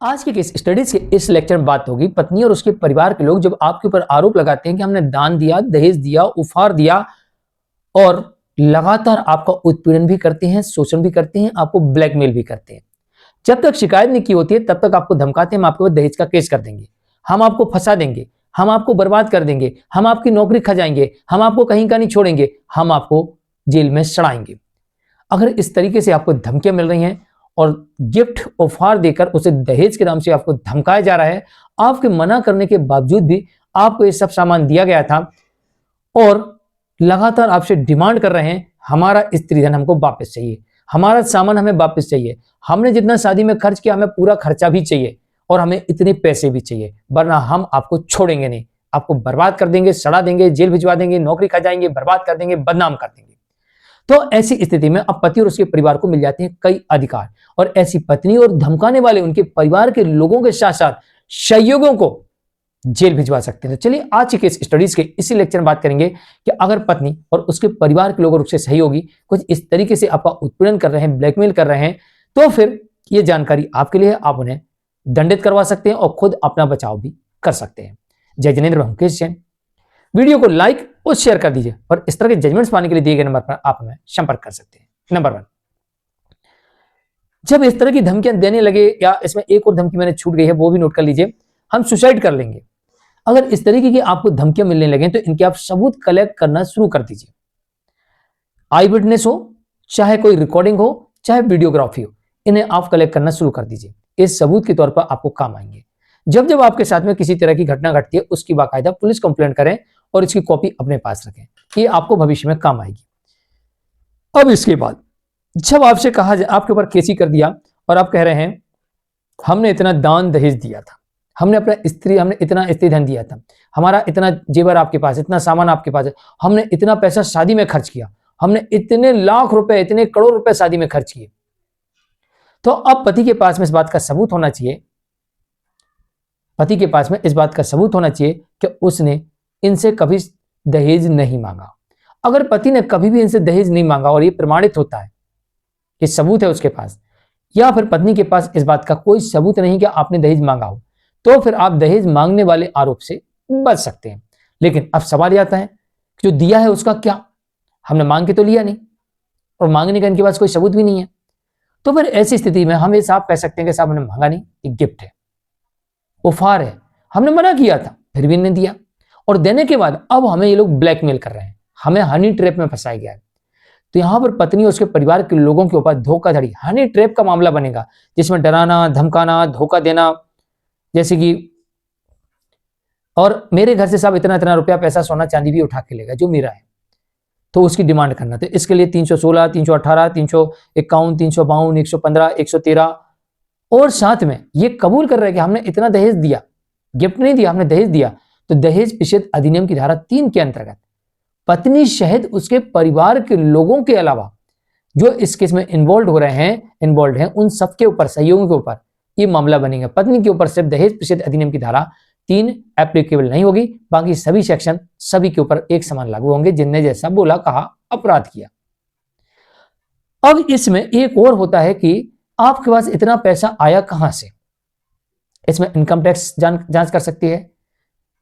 आज के case studies के इस लेक्चर में बात होगी पत्नी और उसके परिवार के लोग जब आपके ऊपर आरोप लगाते हैं कि हमने दान दिया, दहेज दिया, उपहार दिया और लगातार आपका उत्पीड़न भी करते हैं, शोषण भी करते हैं, आपको ब्लैकमेल भी करते हैं। जब तक शिकायत नहीं की होती है तब तक आपको धमकाते हैं, हम आपके ऊपर दहेज का केस कर देंगे, हम आपको फंसा देंगे, हम आपको बर्बाद कर देंगे, हम आपकी नौकरी खा जाएंगे, हम आपको कहीं का नहीं छोड़ेंगे, हम आपको जेल में सड़ाएंगे। अगर इस तरीके से आपको धमकियां मिल रही हैं और गिफ्ट उपहार देकर उसे दहेज के नाम से आपको धमकाया जा रहा है, आपके मना करने के बावजूद भी आपको ये सब सामान दिया गया था और लगातार आपसे डिमांड कर रहे हैं हमारा स्त्री धन हमको वापस चाहिए, हमारा सामान हमें वापस चाहिए, हमने जितना शादी में खर्च किया हमें पूरा खर्चा भी चाहिए और हमें इतने पैसे भी चाहिए, वरना हम आपको छोड़ेंगे नहीं, आपको बर्बाद कर देंगे, सड़ा देंगे, जेल भिजवा देंगे, नौकरी खा जाएंगे, बर्बाद कर देंगे, बदनाम कर देंगे। तो ऐसी स्थिति में अब पति और उसके परिवार को मिल जाते हैं कई अधिकार और ऐसी पत्नी और धमकाने वाले उनके परिवार के लोगों के साथ साथ सहयोगियों को जेल भिजवा सकते हैं। तो चलिए आज के स्टडीज के इसी लेक्चर में बात करेंगे कि अगर पत्नी और उसके परिवार के लोग और उसके सहयोगी कुछ इस तरीके से आपका उत्पीड़न कर रहे हैं, ब्लैकमेल कर रहे हैं, तो फिर ये जानकारी आपके लिए, आप उन्हें दंडित करवा सकते हैं और खुद अपना बचाव भी कर सकते हैं। जय जिनेंद्र, मुकेश जैन। वीडियो को लाइक और शेयर कर दीजिए और इस तरह के जजमेंट्स पाने के लिए दिए गए नंबर पर आप हमें संपर्क कर सकते हैं। नंबर 1, जब इस तरह की धमकियां देने लगे, या इसमें एक और धमकी मैंने छूट गई है वो भी नोट कर लीजिए, हम सुसाइड कर लेंगे। अगर इस तरीके की आपको धमकियां मिलने लगे तो इनके आप सबूत कलेक्ट करना शुरू कर दीजिए। आई विटनेस हो, चाहे कोई रिकॉर्डिंग हो, चाहे वीडियोग्राफी हो, इन्हें आप कलेक्ट करना शुरू कर दीजिए। इस सबूत के तौर पर आपको काम आएंगे। जब जब आपके साथ में किसी तरह की घटना घटती है उसकी बाकायदा पुलिस कंप्लेंट करें और इसकी कॉपी अपने पास रखें, ये आपको भविष्य में काम आएगी। अब इसके बाद जब आपसे कहा जाए, आपके ऊपर केस ही कर दिया और आप कह रहे हैं हमने इतना दान दहेज दिया था, हमने इतना स्त्री धन दिया था, हमारा इतना जेवर आपके पास, इतना सामान आपके पास है, हमने इतना पैसा शादी में खर्च किया, हमने इतने लाख रुपए, इतने करोड़ रुपए शादी में खर्च किए, तो अब पति के पास में इस बात का सबूत होना चाहिए, पति के पास में इस बात का सबूत होना चाहिए कि उसने इनसे कभी दहेज नहीं मांगा। अगर पति ने कभी भी इनसे दहेज नहीं मांगा और ये प्रमाणित होता है, ये सबूत है उसके पास, या फिर पत्नी के पास इस बात का कोई सबूत नहीं कि आपने दहेज मांगा हो, तो फिर आप दहेज मांगने वाले आरोप से बच सकते हैं। लेकिन अब सवाल ये आता है कि जो दिया है उसका क्या? हमने मांग के तो लिया नहीं और मांगने का इनके पास कोई सबूत भी नहीं है, तो फिर ऐसी स्थिति में हम ये साफ कह सकते हैं कि साहब हमने मांगा नहीं, एक गिफ्ट है, उपहार है, हमने मना किया था फिर भी इन्होंने दिया, और देने के बाद अब हमें ये लोग ब्लैकमेल कर रहे हैं, हमें हनी ट्रैप में फंसाया गया है। तो यहां पर पत्नी और उसके परिवार के लोगों के ऊपर धोखाधड़ी, हनी ट्रैप का मामला बनेगा, जिसमें डराना, धमकाना, धोखा देना, जैसे कि और मेरे घर से साहब इतना इतना रुपया, पैसा, सोना चांदी भी उठा के लेगा जो मेरा है, तो उसकी डिमांड करना। तो इसके लिए 316, 318, 351, 352, 115, 113 और साथ में ये कबूल कर रहे हैं कि हमने इतना दहेज दिया, गिफ्ट नहीं दिया, हमने दहेज दिया। तो दहेज निषेध अधिनियम की धारा 3 के अंतर्गत पत्नी सहित उसके परिवार के लोगों के अलावा जो इस केस में इन्वॉल्व हैं, उन सबके ऊपर, सहयोगियों के ऊपर ये मामला बनेगा। पत्नी के ऊपर सिर्फ दहेज निषेध अधिनियम की धारा 3 एप्लीकेबल नहीं होगी, बाकी सभी सेक्शन सभी के ऊपर एक समान लागू होंगे जिनने जैसा बोला, कहा, अपराध किया। अब इसमें एक और होता है कि आपके पास इतना पैसा आया कहां से, इसमें इनकम टैक्स जांच कर सकती है,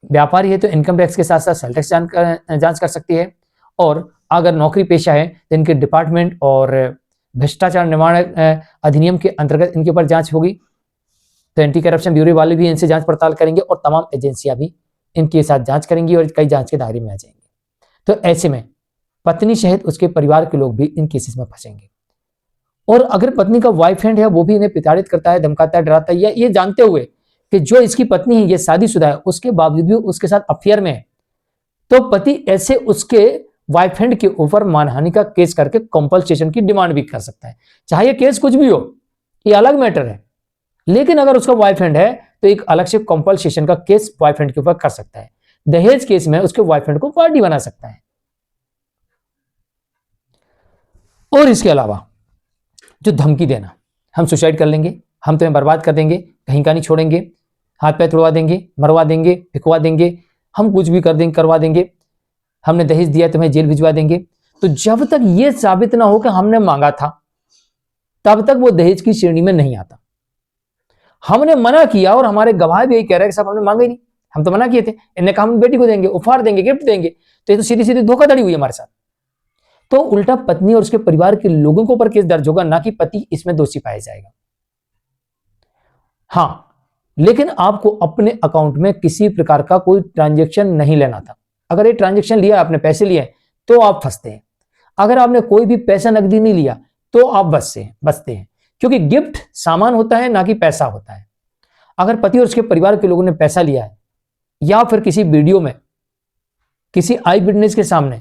व्यापारी है तो इनकम टैक्स के साथ साथ सेल टैक्स जांच कर सकती है, और अगर नौकरी पेशा है तो इनके डिपार्टमेंट और भ्रष्टाचार निवारण अधिनियम के अंतर्गत इनके ऊपर जांच होगी, तो एंटी करप्शन ब्यूरो वाले भी इनसे जांच पड़ताल करेंगे और तमाम एजेंसियां भी इनके साथ जांच करेंगी और कई जांच के दायरे में आ जाएंगे। तो ऐसे में पत्नी सहित उसके परिवार के लोग भी इन केसेस में फंसेंगे। और अगर पत्नी का बॉयफ्रेंड है वो भी इन्हें प्रताड़ित करता है, धमकाता है, डराता है, या ये जानते हुए कि जो इसकी पत्नी है ये शादीशुदा है, उसके बावजूद भी उसके साथ अफेयर में है, तो पति ऐसे उसके बॉयफ्रेंड के ऊपर मानहानि का केस करके कॉम्पनसेशन की डिमांड भी कर सकता है। चाहे ये केस कुछ भी हो, ये अलग मैटर है, लेकिन अगर उसका बॉयफ्रेंड है तो एक अलग से कॉम्पनसेशन का केस बॉयफ्रेंड के ऊपर कर सकता है। दहेज केस में उसके बॉयफ्रेंड को पार्टी बना सकता है। और इसके अलावा जो धमकी देना, हम सुसाइड कर लेंगे, हम तुम्हें बर्बाद कर देंगे, कहीं का नहीं छोड़ेंगे, हाथ पैर तोड़वा देंगे, मरवा देंगे, फिकवा देंगे, हम कुछ भी कर देंगे, करवा देंगे, हमने दहेज दिया तुम्हें जेल भिजवा देंगे, तो जब तक यह साबित ना हो कि हमने मांगा था तब तक वो दहेज की श्रेणी में नहीं आता। हमने मना किया और हमारे गवाह भी यही कह रहे हैं कि साहब हमने मांगे नहीं, हम तो मना किए थे, इन्होंने कहा हम बेटी को देंगे, उपहार देंगे, गिफ्ट देंगे, तो ये तो सीधी सीधी धोखाधड़ी हुई हमारे साथ। तो उल्टा पत्नी और उसके परिवार के लोगों के ऊपर केस दर्ज होगा, ना कि पति इसमें दोषी पाया जाएगा। हाँ, लेकिन आपको अपने अकाउंट में किसी प्रकार का कोई ट्रांजैक्शन नहीं लेना था। अगर ये ट्रांजैक्शन लिया, आपने पैसे लिए, तो आप फंसते हैं। अगर आपने कोई भी पैसा नकदी नहीं लिया तो आप बचते हैं, क्योंकि गिफ्ट सामान होता है, ना कि पैसा होता है। अगर पति और उसके परिवार के लोगों ने पैसा लिया है, या फिर किसी वीडियो में किसी आई विटनेस के सामने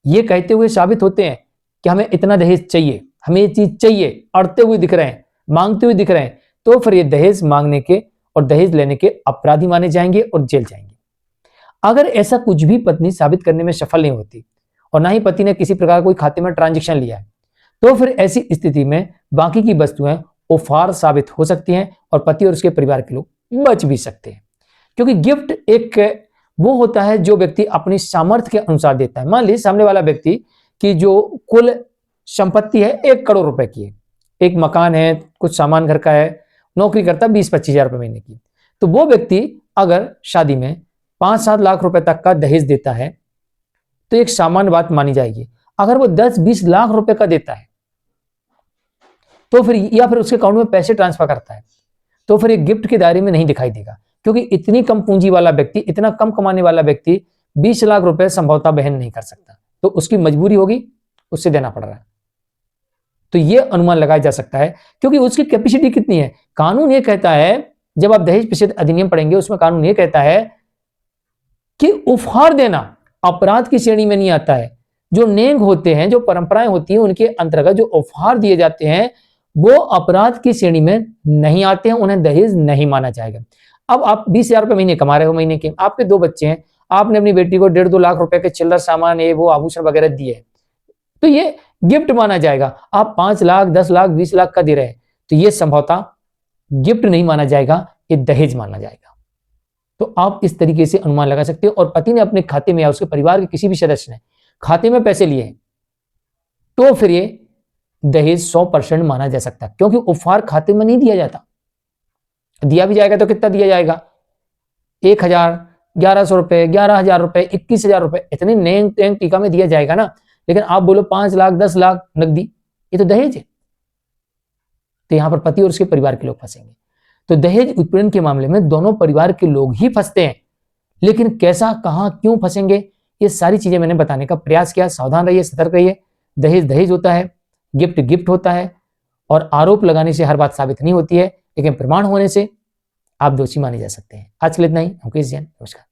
ये कहते हुए साबित होते हैं कि हमें इतना दहेज चाहिए, हमें ये चीज चाहिए, अड़ते हुए दिख रहे हैं, मांगते हुए दिख रहे हैं, तो फिर ये दहेज मांगने के और दहेज लेने के अपराधी माने जाएंगे और जेल जाएंगे। अगर ऐसा कुछ भी पत्नी साबित करने में सफल नहीं होती और ना ही पति ने किसी प्रकार कोई खाते में ट्रांजैक्शन लिया है, तो फिर ऐसी स्थिति में बाकी की वस्तुएं उपहार साबित हो सकती हैं और पति और उसके परिवार के लोग बच भी सकते हैं। क्योंकि गिफ्ट एक वो होता है जो व्यक्ति अपनी सामर्थ्य के अनुसार देता है। मान लीजिए सामने वाला व्यक्ति की जो कुल संपत्ति है 1 करोड़ रुपए की है, एक मकान है, कुछ सामान घर का है, नौकरी करता 20-25 हजार रुपए महीने की, तो वो व्यक्ति अगर शादी में 5-7 लाख रुपए तक का दहेज देता है तो एक सामान्य बात मानी जाएगी। अगर वो 10-20 लाख रुपए का देता है तो फिर, या फिर उसके अकाउंट में पैसे ट्रांसफर करता है, तो फिर एक गिफ्ट के दायरे में नहीं दिखाई देगा। क्योंकि इतनी कम पूंजी वाला व्यक्ति, इतना कम कमाने वाला व्यक्ति 20 लाख रुपए संभवतः वहन नहीं कर सकता, तो उसकी मजबूरी होगी, उससे देना पड़ रहा है। तो यह अनुमान लगाया जा सकता है, क्योंकि उसकी कैपेसिटी कितनी है। कानून यह कहता है, जब आप दहेज प्रतिषेध अधिनियम पढ़ेंगे उसमें कानून यह कहता है कि उपहार देना अपराध की श्रेणी में नहीं आता है। जो नेंग होते हैं, जो परंपराएं होती हैं, उनके अंतर्गत जो उपहार दिए जाते हैं वो अपराध की श्रेणी में नहीं आते हैं, उन्हें दहेज नहीं माना जाएगा। अब आप 20 हजार रुपए महीने कमा रहे हो, महीने के, आपके 2 बच्चे हैं, आपने अपनी बेटी को 1.5-2 लाख रुपए के चिल्लर सामान, ये वो आभूषण वगैरह दिए, तो ये गिफ्ट माना जाएगा। आप 5 लाख, 10 लाख, 20 लाख का दे रहे हैं, तो ये संभवतः गिफ्ट नहीं माना जाएगा, ये दहेज माना जाएगा। तो आप इस तरीके से अनुमान लगा सकते हो। और पति ने अपने खाते में या उसके परिवार के किसी भी सदस्य ने खाते में पैसे लिए तो फिर ये दहेज 100% माना जा सकता है, क्योंकि उपहार खाते में नहीं दिया जाता। दिया भी जाएगा तो कितना दिया जाएगा? 1,000, 1,100 रुपए, 11,000 रुपए, 21,000 रुपए, इतने नेंग टेंग टीका में दिया जाएगा ना। लेकिन आप बोलो 5 लाख, 10 लाख नकदी, ये तो दहेज है। तो यहां पर पति और उसके परिवार के लोग फंसेंगे। तो दहेज उत्पीड़न के मामले में दोनों परिवार के लोग ही फंसते हैं, लेकिन कैसा, कहां, क्यों फंसेंगे, ये सारी चीजें मैंने बताने का प्रयास किया। सावधान रहिए, सतर्क रहिए। दहेज दहेज होता है, गिफ्ट गिफ्ट होता है, और आरोप लगाने से हर बात साबित नहीं होती है, लेकिन प्रमाण होने से आप दोषी माने जा सकते हैं। आज के लिए इतना ही। मुकेश जैन, नमस्कार।